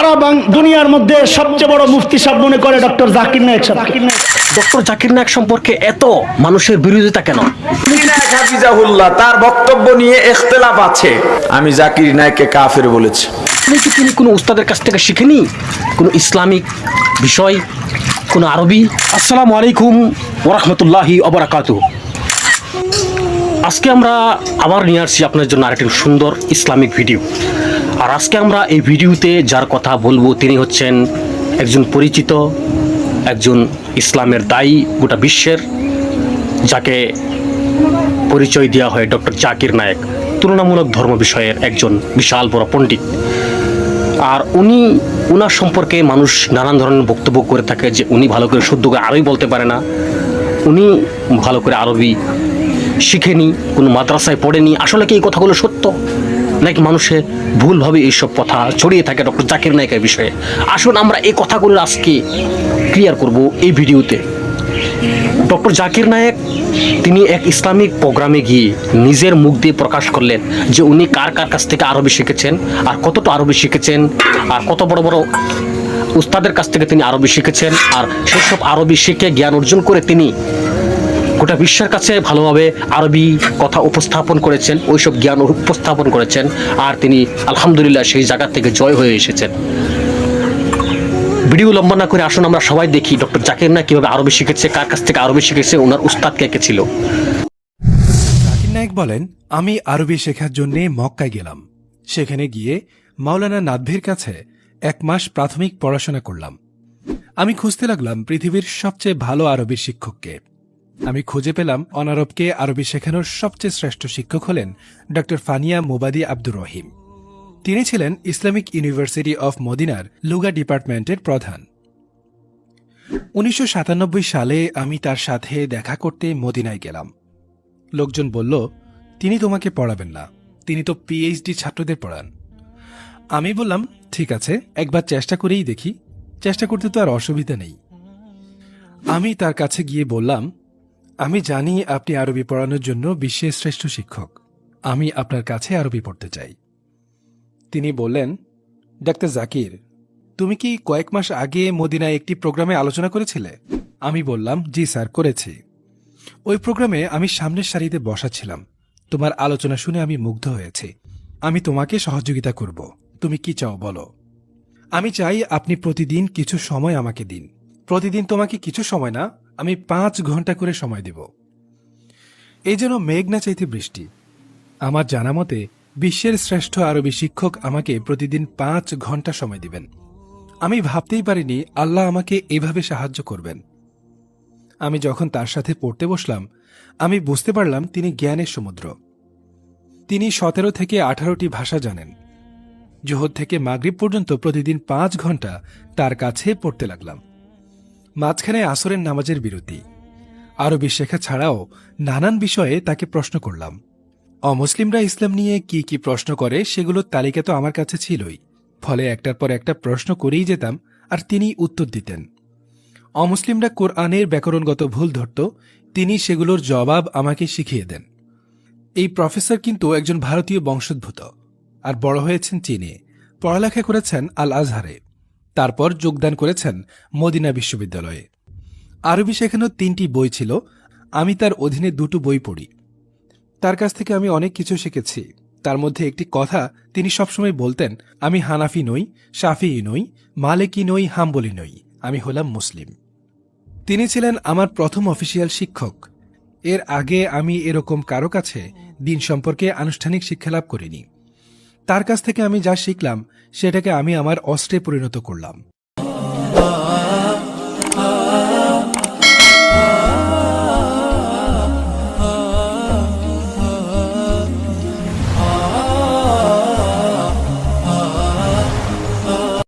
সারা দুনিয়ার মধ্যে সবচেয়ে বড় মুফতি সাহেব মনে করে ডক্টর জাকির নায়েক সাহেব। ডক্টর জাকির নায়েক সম্পর্কে এত মানুষের বিরোধিতা কেন? হাফিজাহুল্লাহ তার বক্তব্য নিয়ে ইখতিলাফ আছে। আমি জাকির নায়েককে কাফের বলেছি। তিনি কোনো উস্তাদের কাছ থেকে শিখেনি কোনো ইসলামিক বিষয়, কোনো আরবি? আসসালামু আলাইকুম ওয়া রাহমাতুল্লাহি ওয়া বারাকাতুহু। আজকে আমরা আবার নিয়ে আসছি আপনার জন্য আরেকটি সুন্দর ইসলামিক ভিডিও। আর আজকে আমরা এই ভিডিওতে যার কথা বলবো তিনি হচ্ছেন একজন পরিচিত, একজন ইসলামের দায়ী গোটা বিশ্বের, যাকে পরিচয় দেওয়া হয় ডক্টর জাকির নায়েক, তুলনামূলক ধর্ম বিষয়ের একজন বিশাল বড় পণ্ডিত। আর উনার সম্পর্কে মানুষ নানান ধরনের বক্তব্য করে থাকে যে উনি ভালো করে শুদ্ধ করে আরবি বলতে পারে না, উনি ভালো করে আরবি শিখেনি, কোনো মাদ্রাসায় পড়েনি। আসলে কি এই কথাগুলো সত্য, নাকি মানুষে ভুলভাবে এইসব কথা ছড়িয়ে থাকে ডক্টর জাকির নায়েকের বিষয়ে? আসুন আমরা এই কথাগুলো আজকে ক্লিয়ার করব এই ভিডিওতে। ডক্টর জাকির নায়েক তিনি এক ইসলামিক প্রোগ্রামে গিয়ে নিজের মুখ দিয়ে প্রকাশ করলেন যে উনি কার কার কাছ থেকে আরবি শিখেছেন, আর কতটা আরবি শিখেছেন, আর কত বড় বড় উস্তাদের কাছ থেকে তিনি আরবি শিখেছেন, আর সেসব আরবি শিখে জ্ঞান অর্জন করে তিনি গোটা বিশ্বের কাছে ভালোভাবে আরবি কথা উপস্থাপন করেছেন, ওইসব জ্ঞান উপস্থাপন করেছেন। আর তিনি আলহামদুলিল্লাহ সেই জায়গা থেকে জয় হয়ে এসেছেন। ভিডিও লম্বা না করে আসুন আমরা সবাই দেখি ডক্টর জাকির নায়েক কিভাবে আরবি শিখেছে, কার কাছ থেকে আরবি শিখেছে, ওনার উস্তাদ কে কে ছিল। জাকির নায়েক বলেন, আমি আরবি শেখার জন্য মক্কায় গেলাম। সেখানে গিয়ে মাওলানা নাদভির কাছে 1 মাস প্রাথমিক পড়াশোনা করলাম। আমি খুঁজতে লাগলাম পৃথিবীর সবচেয়ে ভালো আরবি শিক্ষককে। আমি খুঁজে পেলাম অনারবকে আরবি শেখানোর সবচেয়ে শ্রেষ্ঠ শিক্ষক হলেন ডক্টর ফানিয়া মুবাদি আব্দুর রহিম। তিনি ছিলেন ইসলামিক ইউনিভার্সিটি অফ মদিনার লুগা ডিপার্টমেন্টের প্রধান। 1997 সালে আমি তার সাথে দেখা করতে মদিনায় গেলাম। লোকজন বলল, তিনি তোমাকে পড়াবেন না, তিনি তো পিএইচডি ছাত্রদের পড়ান। আমি বললাম, ঠিক আছে, একবার চেষ্টা করেই দেখি, চেষ্টা করতে তো আর অসুবিধা নেই। আমি তার কাছে গিয়ে বললাম, আমি জানি আপনি আরবি পড়ানোর জন্য বিশ্বের শ্রেষ্ঠ শিক্ষক, আমি আপনার কাছে আরবি পড়তে চাই। তিনি বললেন, ডাক্তার জাকির, তুমি কি কয়েক মাস আগে মদিনায় একটি প্রোগ্রামে আলোচনা করেছিলে? আমি বললাম, জি স্যার, করেছি। ওই প্রোগ্রামে আমি সামনের সারিতে বসা ছিলাম। তোমার আলোচনা শুনে আমি মুগ্ধ হয়েছি। আমি তোমাকে সহযোগিতা করব, তুমি কি চাও বলো। আমি চাই আপনি প্রতিদিন কিছু সময় আমাকে দিন। প্রতিদিন তোমাকে কিছু সময় না, আমি 5 ঘন্টা করে সময় দেব। এই যেন মেঘ না চাইতে বৃষ্টি। আমার জানা মতে বিশ্বের শ্রেষ্ঠ আরবি শিক্ষক আমাকে প্রতিদিন 5 ঘন্টা সময় দিবেন। আমি ভাবতেই পারিনি আল্লাহ আমাকে এভাবে সাহায্য করবেন। আমি যখন তার সাথে পড়তে বসলাম, আমি বুঝতে পারলাম তিনি জ্ঞানের সমুদ্র। তিনি 17 থেকে 18টি ভাষা জানেন। জোহর থেকে মাগরিব পর্যন্ত প্রতিদিন 5 ঘন্টা তার কাছে পড়তে লাগলাম। মাঝখানে আসরের নামাজের বিরতি। আরবি শেখা ছাড়াও নানান বিষয়ে তাকে প্রশ্ন করলাম। অমুসলিমরা ইসলাম নিয়ে কি কি প্রশ্ন করে সেগুলোর তালিকা তো আমার কাছে ছিলই, ফলে একটার পর একটা প্রশ্ন করেই যেতাম আর তিনি উত্তর দিতেন। অমুসলিমরা কোরআনের ব্যাকরণগত ভুল ধরত, তিনি সেগুলোর জবাব আমাকে শিখিয়ে দেন। এই প্রফেসর কিন্তু একজন ভারতীয় বংশোদ্ভূত, আর বড় হয়েছেন চীনে, পড়ালেখা করেছেন আল আজহারে, তারপর যোগদান করেছেন মদিনা বিশ্ববিদ্যালয়ে। আরবি শেখানোর 3টি বই ছিল, আমি তার অধীনে 2টো বই পড়ি। তার কাছ থেকে আমি অনেক কিছু শিখেছি। তার মধ্যে একটি কথা তিনি সবসময় বলতেন, আমি হানাফি নই, শাফিঈ নই, মালিকি নই, হাম্বলি নই, আমি হলাম মুসলিম। তিনি ছিলেন আমার প্রথম অফিসিয়াল শিক্ষক। এর আগে আমি এরকম কারো কাছে দিন সম্পর্কে আনুষ্ঠানিক শিক্ষালাভ করিনি। তার কাছ থেকে আমি যা শিখলাম সেটাকে আমি আমার অস্ত্রে পরিণত করলাম।